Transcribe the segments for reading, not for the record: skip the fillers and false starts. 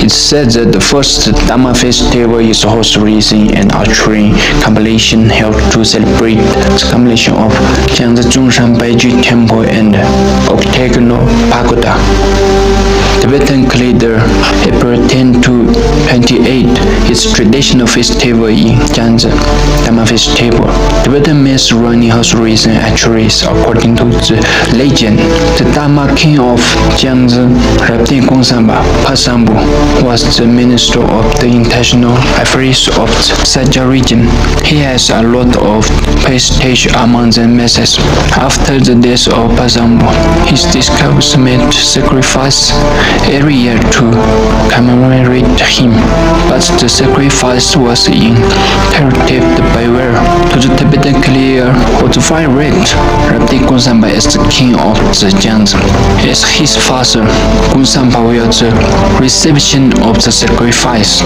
It's said that the first Dama festival is horse racing and archery competition held to celebrate the completion of Gyantse Temple and octagonal pagoda. Tibetan calendar, April 10 to 28 is traditional festival in Gyantse Dama festival. Tibetan means running horse racing and archeries according to the legend. The Dama king of Gyantse, Rabde Gongsamba Pasambu, was the minister of the international affairs of the Saja region. He has a lot of prestige among the masses. After the death of Pasambu, his disciples made sacrifice every year to commemorate him, but the sacrifice was interrupted by war. To the Tibetan calendar of the fire red, Rabde Gongsamba is the king of the Gyantse. As his father, Gongsamba will the reception of the sacrifice.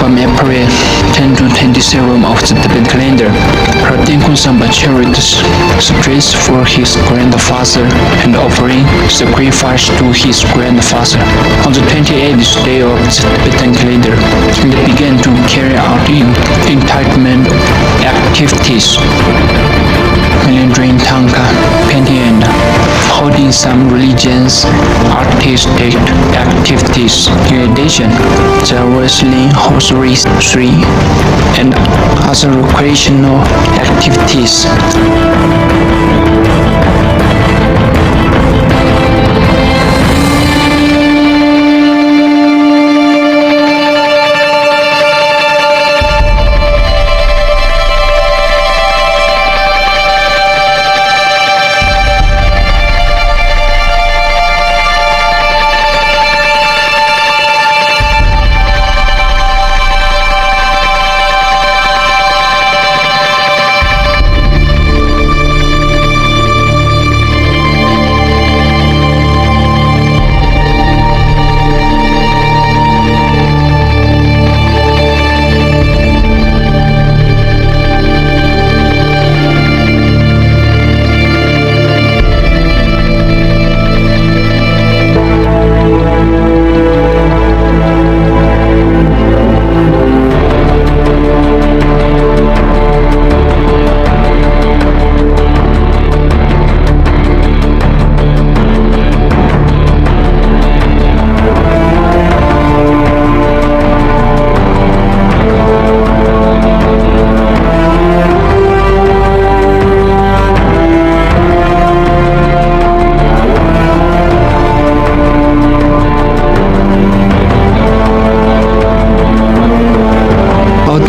From April 10 to 27 of the Tibetan calendar, Rabde Gongsamba cherished stress for his grandfather and offering sacrifice to his grandfather. On the 28th day of the Tibetan calendar, they began to carry out enlightenment activities, military tanka, painting and holding some religious artistic activities. In addition, the wrestling, horse racing, and other recreational activities.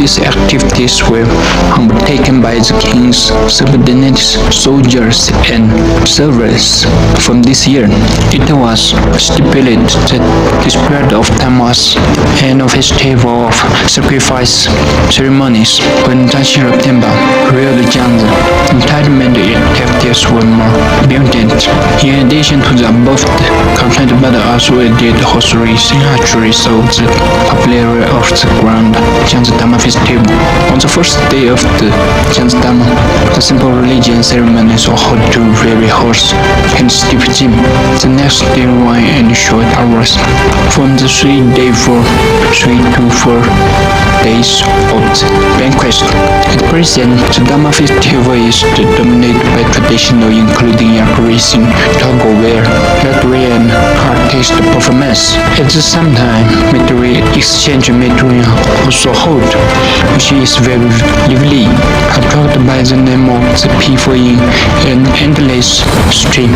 These activities were undertaken by the king's subordinate soldiers and servants. From this year, it was stipulated that this period of time was an festival of sacrifice ceremonies. When Gyantse Temple ruled Gyantse, entitlement activities were more abundant. In addition to the above content, but also did horse racing, archery, so the popularity of the Grand Gyantse Dama festival. On the first day of the Gyantse Dama, the simple religious ceremonies are held to very horse and steep gym. The next day, wine and short hours. From the 3 to 4 days of the banquet. At present, the Dama festival is dominated by traditional, including yak racing, tug of war, lottery, and artist performance. At the same time, material exchange between also hold, which is very lively, attracted by the name of the people in an endless stream.